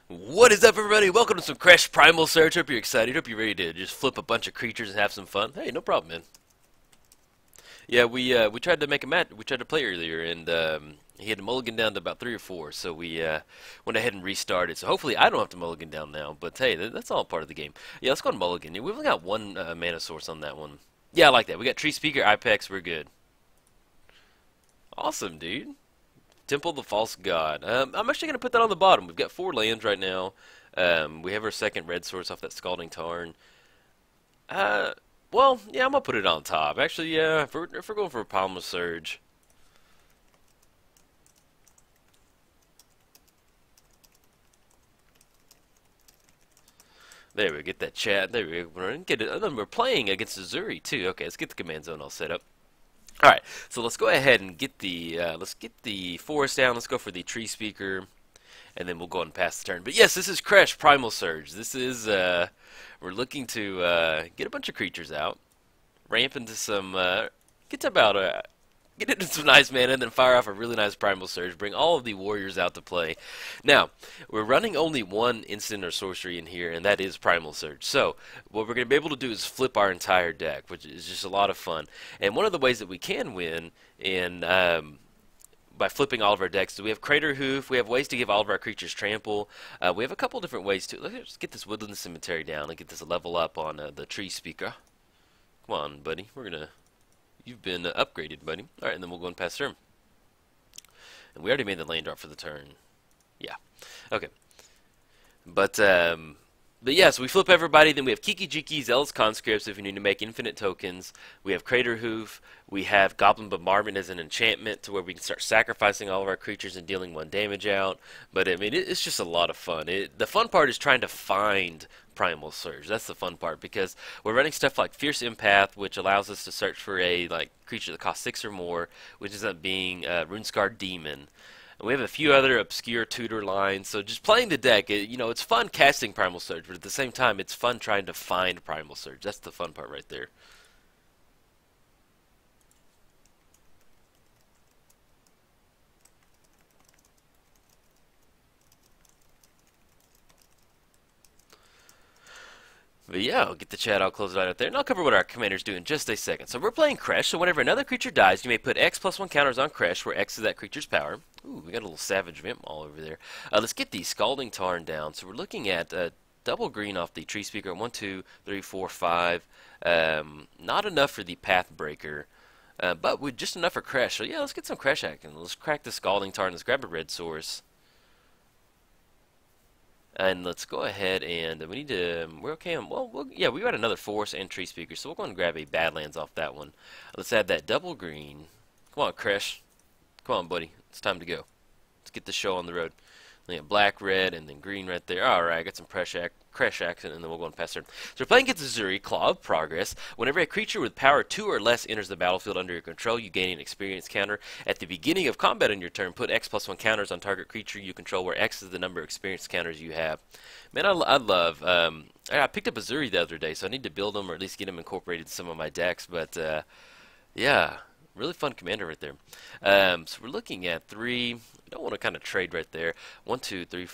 What is up, everybody? Welcome to some Kresh Primal Search. Hope you're excited. Hope you're ready to just flip a bunch of creatures and have some fun. Hey, no problem, man. Yeah, we tried to make a match. We tried to play earlier, and he had to mulligan down to about 3 or 4. So we went ahead and restarted. So hopefully I don't have to mulligan down now. But hey, that's all part of the game. Yeah, let's go to mulligan. We've only got one mana source on that one. Yeah, I like that. We got Tree Speaker, Ipex. We're good. Awesome, dude. Temple of the False God. I'm actually going to put that on the bottom. We've got 4 lands right now. We have our second red source off that Scalding Tarn. Well, yeah, I'm going to put it on top. Actually, yeah, if we're going for a Primal Surge. There we go, get that chat. There we go. We're playing against Ezuri, too. Okay, let's get the command zone all set up. Alright, so let's go ahead and get the forest down. Let's go for the Tree Speaker, and then we'll go ahead and pass the turn. But yes, this is Kresh Primal Surge. This is, we're looking to get a bunch of creatures out, ramp into some, get into some nice mana, and then fire off a really nice Primal Surge. Bring all of the warriors out to play. Now, we're running only one instant or sorcery in here, and that is Primal Surge. So, what we're going to be able to do is flip our entire deck, which is just a lot of fun. And one of the ways that we can win in by flipping all of our decks, so we have Crater Hoof, we have ways to give all of our creatures trample. We have a couple different ways to. Let's get this Woodland Cemetery down and get this level up on the Tree Speaker. Come on, buddy. We're going to. You've been upgraded, buddy. Alright, and then we'll go and pass turn. And we already made the land drop for the turn. Yeah. Okay. But yeah, so we flip everybody. Then we have Kiki Jiki, Zealous Conscripts if you need to make infinite tokens. We have Crater Hoof. We have Goblin Bombardment as an enchantment to where we can start sacrificing all of our creatures and dealing 1 damage out. But I mean, it's just a lot of fun. The fun part is trying to find Primal Surge. That's the fun part because we're running stuff like Fierce Empath, which allows us to search for a creature that costs 6 or more, which ends up being Runescarred Demon. And we have a few other obscure tutor lines, so just playing the deck, it's fun casting Primal Surge, but at the same time, it's fun trying to find Primal Surge. That's the fun part right there. But yeah, I'll get the chat, I'll close it out there, and I'll cover what our commanders do in just a second. So we're playing Kresh, so whenever another creature dies, you may put X+1 counters on Kresh, where X is that creature's power. Ooh, we got a little Savage Vimp all over there. Let's get the Scalding Tarn down. So we're looking at double green off the Tree Speaker. 1, 2, 3, 4, 5. Not enough for the Path Breaker, but with just enough for Kresh. So yeah, let's get some Kresh action. Let's crack the Scalding Tarn. Let's grab a red source. And let's go ahead and we need to. We're okay. Yeah, we got another forest and Tree Speaker, so we'll go and grab a Badlands off that one. Let's add that double green. Come on, Kresh. Come on, buddy. It's time to go. Let's get the show on the road. Then black, red, and then green right there. All right, I got some Kresh action, and then we'll go and pass turn. So we're playing against Ezuri, Claw of Progress. Whenever a creature with power 2 or less enters the battlefield under your control, you gain an experience counter. At the beginning of combat on your turn, put X+1 counters on target creature you control, where X is the number of experience counters you have. Man, I love. I picked up Ezuri the other day, so I need to build them or at least get them incorporated in some of my decks. But yeah, really fun commander right there. So we're looking at 3. I don't want to kind of trade right there. 1, 2, 3,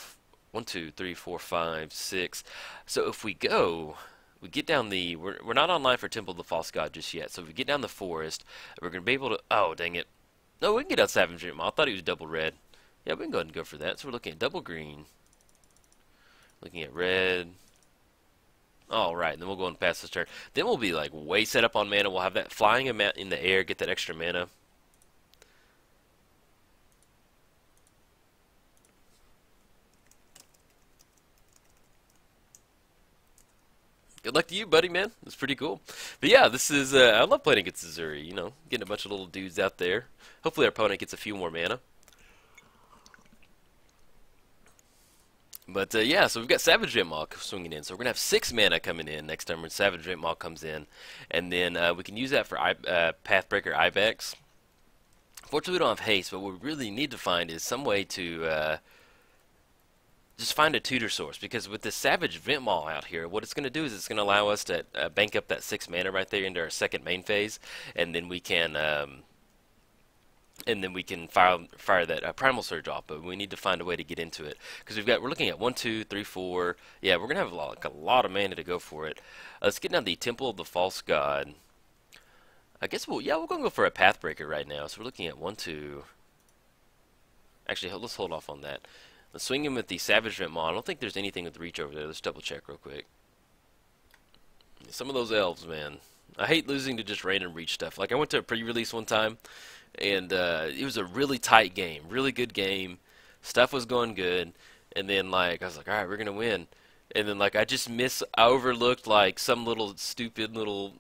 1, 2, 3, 4, 5, 6. So if we go, we get down the. We're not online for Temple of the False God just yet. So if we get down the forest, we're gonna be able to. Oh dang it! No, we can get out Savage Dream. I thought he was double red. Yeah, we can go ahead and go for that. So we're looking at double green. Looking at red. All right, then we'll go and pass this turn. Then we'll be like way set up on mana. We'll have that flying amount in the air, get that extra mana. Good luck to you, buddy, man. It's pretty cool. But yeah, this is, I love playing against Ezuri, getting a bunch of little dudes out there. Hopefully our opponent gets a few more mana. But yeah, so we've got Savage Vimp swinging in. So we're going to have 6 mana coming in next time when Savage Vimp comes in. And then we can use that for Pathbreaker Ibex. Fortunately, we don't have haste, but what we really need to find is some way to just find a tutor source, because with this Savage Vent Maul out here, what it's going to do is it's going to allow us to bank up that 6 mana right there into our second main phase, and then we can and then we can fire that Primal Surge off. But we need to find a way to get into it because we're looking at 1, 2, 3, 4. Yeah, we're gonna have like a lot of mana to go for it. Let's get down the Temple of the False God. I guess we're gonna go for a Pathbreaker right now. So we're looking at 1, 2. Actually, let's hold off on that. Let's swing him with the Savage Vent Maw. I don't think there's anything with reach over there. Let's double check real quick. Some of those elves, man. I hate losing to just random reach stuff. Like I went to a pre-release one time, and it was a really tight game, really good game. Stuff was going good, and then like I was like, all right, we're gonna win, and then like I overlooked like some little stupid little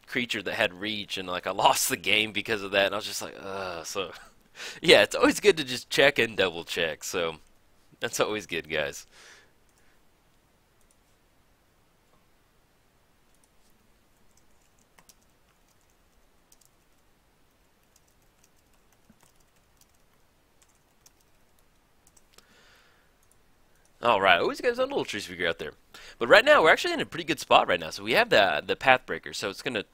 creature that had reach, and like I lost the game because of that, and I was just like, so yeah, it's always good to just check and double check. So that's always good, guys. All right, always got a little tree speaker out there, but right now we're actually in a pretty good spot right now. So we have the Pathbreaker, so it's gonna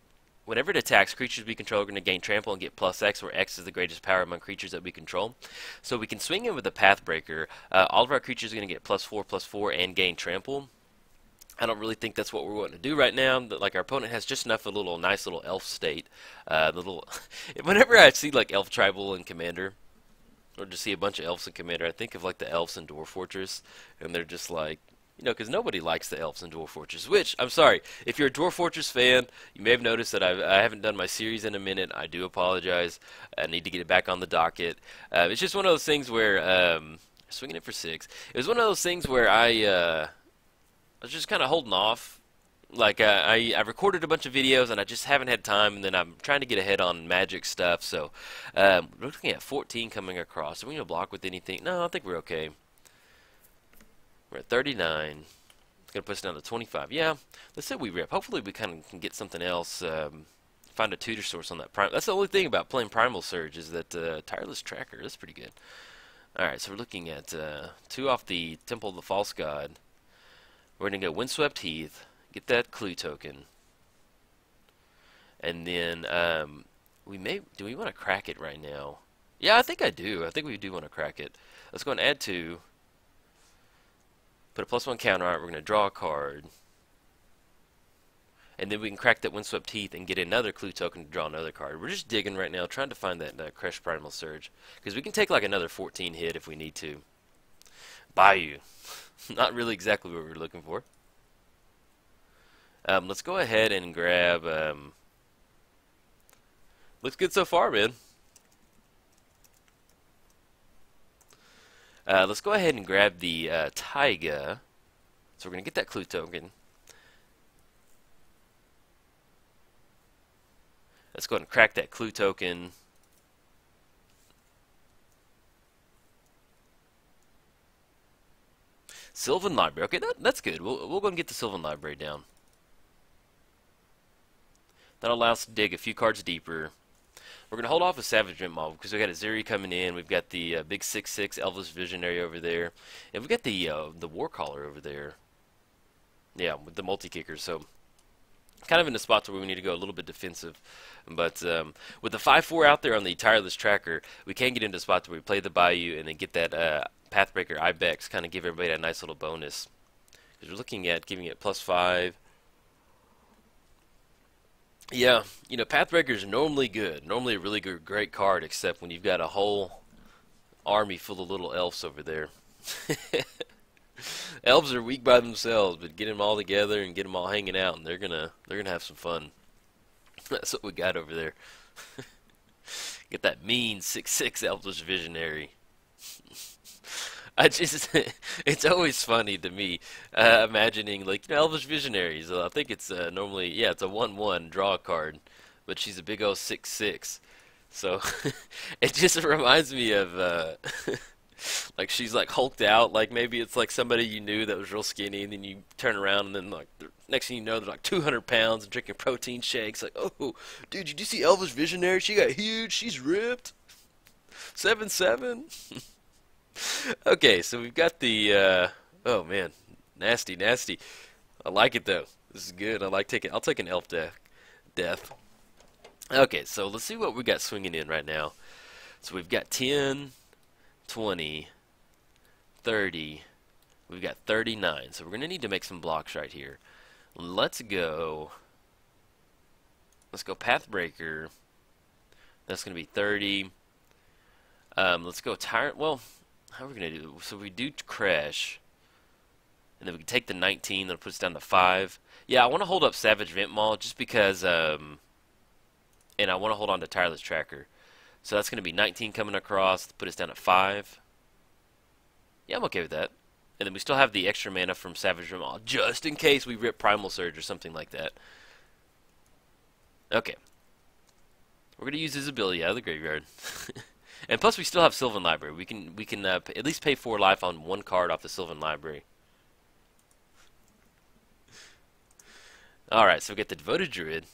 whenever it attacks creatures we control, we're gonna gain trample and get +X, where X is the greatest power among creatures that we control. So we can swing in with the Pathbreaker. All of our creatures are gonna get +4/+4 and gain trample. I don't really think that's what we're wanting to do right now. Like our opponent has just enough of a nice little elf state. Whenever I see like elf tribal and commander, or just see a bunch of elves in Commander, I think of like the elves in Dwarf Fortress, and they're just like, because nobody likes the elves in Dwarf Fortress. Which I'm sorry, if you're a Dwarf Fortress fan, you may have noticed that I haven't done my series in a minute. I do apologize. I need to get it back on the docket. It's just one of those things where swinging it for 6. It was one of those things where I was just kind of holding off. Like I recorded a bunch of videos and I just haven't had time, and then I'm trying to get ahead on Magic stuff. So we're looking at 14 coming across. Are we gonna block with anything? No, I think we're okay. We're at 39. It's gonna put us down to 25. Yeah, let's say we rip. Hopefully we kind of can get something else. Find a tutor source on that prime. That's the only thing about playing Primal Surge is that Tireless Tracker. That's pretty good. All right, so we're looking at 2 off the Temple of the False God. We're gonna go Windswept Heath. Get that clue token, and then do we want to crack it right now? Yeah, I think I do. I think we do want to crack it. Let's go and add 2. Put a +1 counter on it. We're going to draw a card, and then we can crack that Windswept Heath and get another clue token to draw another card. We're just digging right now, trying to find that Kresh Primal Surge, because we can take like another 14 hit if we need to. Bayou, not really exactly what we were looking for. Let's go ahead and grab. Looks good so far, man. Let's go ahead and grab the Taiga. So we're going to get that clue token. Let's go ahead and crack that clue token. Sylvan Library. Okay, that's good. We'll go and get the Sylvan Library down. That'll allow us to dig a few cards deeper. We're going to hold off with Savage Vent Maw because we've got Ezuri coming in. We've got the big 6/6 Elvish Visionary over there. And we've got the Warcaller over there. Yeah, with the multi-kickers. So kind of in a spot where we need to go a little bit defensive. But with the 5/4 out there on the Tireless Tracker, we can get into spots where we play the Bayou and then get that Pathbreaker Ibex, kind of give everybody a nice little bonus. Because we're looking at giving it +5. Yeah, Pathbreaker is normally good. Normally a really good, great card, except when you've got a whole army full of little elves over there. Elves are weak by themselves, but get them all together and get them all hanging out, and they're gonna have some fun. That's what we got over there. Get that mean 6/6 Elvish Visionary. It's always funny to me, imagining like Elvish Visionaries. I think it's normally, yeah, it's a 1/1 draw card, but she's a big old 6/6. So it just reminds me of like she's like hulked out. Like maybe it's like somebody you knew that was real skinny, and then you turn around and then like next thing you know they're like 200 pounds and drinking protein shakes. Like, oh, dude, did you see Elvish Visionary? She got huge. She's ripped. 7/7. Okay, so we've got the oh man, nasty. I like it though. This is good. I'll take an elf death. Okay, so let's see what we got swinging in right now. So we've got 10, 20, 30. We've got 39. So we're going to need to make some blocks right here. Let's go Pathbreaker. That's going to be 30. Let's go Tyrant. Well, how are we going to do? So we do Kresh. And then we can take the 19. That'll put us down to 5. Yeah, I want to hold up Savage Vent Maul just because, and I want to hold on to Tireless Tracker. So that's going to be 19 coming across to put us down at 5. Yeah, I'm okay with that. And then we still have the extra mana from Savage Vent Maul just in case we rip Primal Surge or something like that. Okay. We're going to use his ability out of the graveyard. And plus we still have Sylvan Library. We can at least pay 4 life on 1 card off the Sylvan Library. Alright, so we get the Devoted Druid.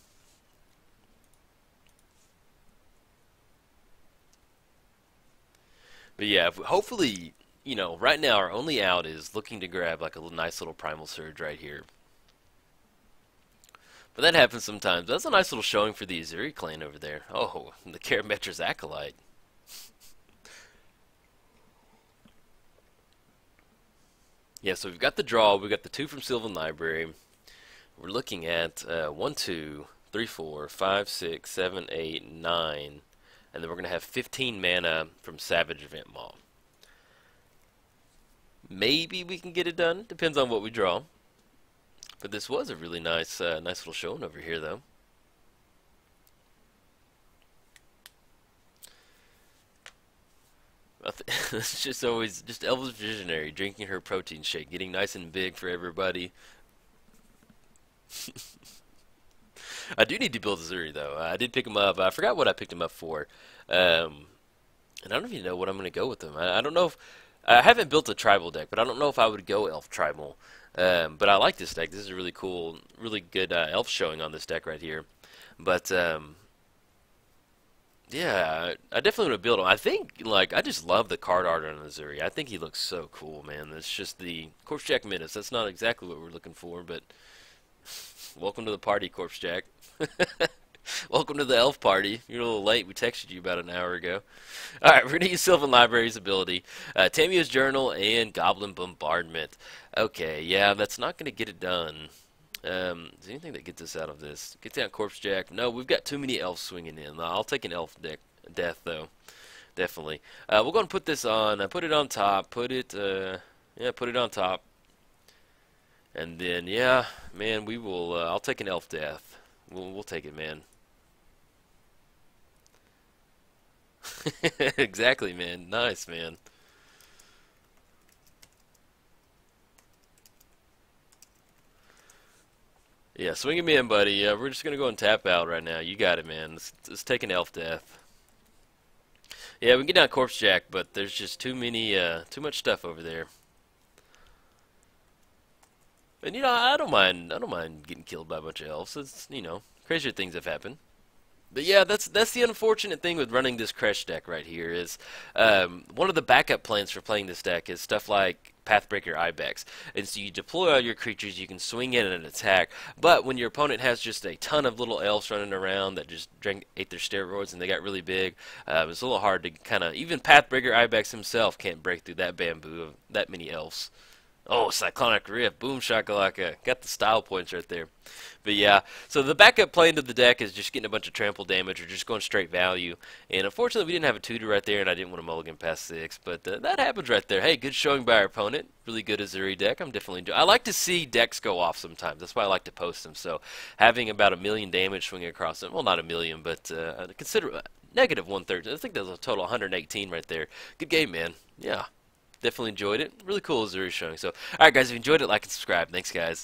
But yeah, hopefully, you know, right now our only out is looking to grab like a nice little Primal Surge right here. But that happens sometimes. That's a nice little showing for the Ezuri clan over there. Oh, the Karametra's Acolyte. Yeah, so we've got the draw. We've got the 2 from Sylvan Library. We're looking at 1, 2, 3, 4, 5, 6, 7, 8, 9. And then we're going to have 15 mana from Savage Vent Maul. Maybe we can get it done. Depends on what we draw. But this was a really nice nice little showing over here, though. It's just always just Elvis Visionary drinking her protein shake, getting nice and big for everybody. I do need to build Ezuri though. I did pick him up. I forgot what I picked him up for, and I don't even know what I'm going to go with him. I don't know if I haven't built a tribal deck, but I don't know if I would go Elf Tribal. But I like this deck. This is a really cool, really good Elf showing on this deck right here. But yeah, I definitely want to build him. I think, like, I just love the card art on Ezuri. I think he looks so cool, man. It's just the Corpse Jack Menace. That's not exactly what we're looking for, but welcome to the party, Corpse Jack. Welcome to the elf party. You're a little late. We texted you about an hour ago. Alright, we're going to use Sylvan Library's ability. Tamia's Journal and Goblin Bombardment. Okay, yeah, that's not going to get it done. Is there anything that gets us out of this? Get down Corpse Jack. No, we've got too many elves swinging in. I'll take an elf death, though. Definitely. We'll go and put this on. Put it on top. Put it on top. And then, yeah, man, we will, I'll take an elf death. We'll take it, man. Exactly, man. Nice, man. Yeah, swing him in, buddy. We're just gonna go and tap out right now. You got it, man. Let's take an elf death. Yeah, we can get down Corpse Jack, but there's just too much stuff over there. And you know, I don't mind getting killed by a bunch of elves. It's, you know, crazier things have happened. But yeah, that's the unfortunate thing with running this Kresh deck right here is one of the backup plans for playing this deck is stuff like Pathbreaker Ibex. And so you deploy all your creatures, you can swing in and attack, but when your opponent has just a ton of little elves running around that just ate their steroids and they got really big, it's a little hard to kind of, even Pathbreaker Ibex himself can't break through that bamboo of that many elves. Oh, Cyclonic Rift, boom shakalaka. Got the style points right there. But yeah, so the backup plan to the deck is just getting a bunch of trample damage or just going straight value. And unfortunately, we didn't have a tutor right there, and I didn't want to mulligan past 6. But that happens right there. Hey, good showing by our opponent. Really good Ezuri deck. I'm definitely enjoying. I like to see decks go off sometimes. That's why I like to post them. So having about 1,000,000 damage swinging across them, well, not 1,000,000, but consider negative 1/3. I think there's a total 118 right there. Good game, man. Yeah. Definitely enjoyed it. Really cool Ezuri showing. So, alright guys, if you enjoyed it, like and subscribe. Thanks, guys.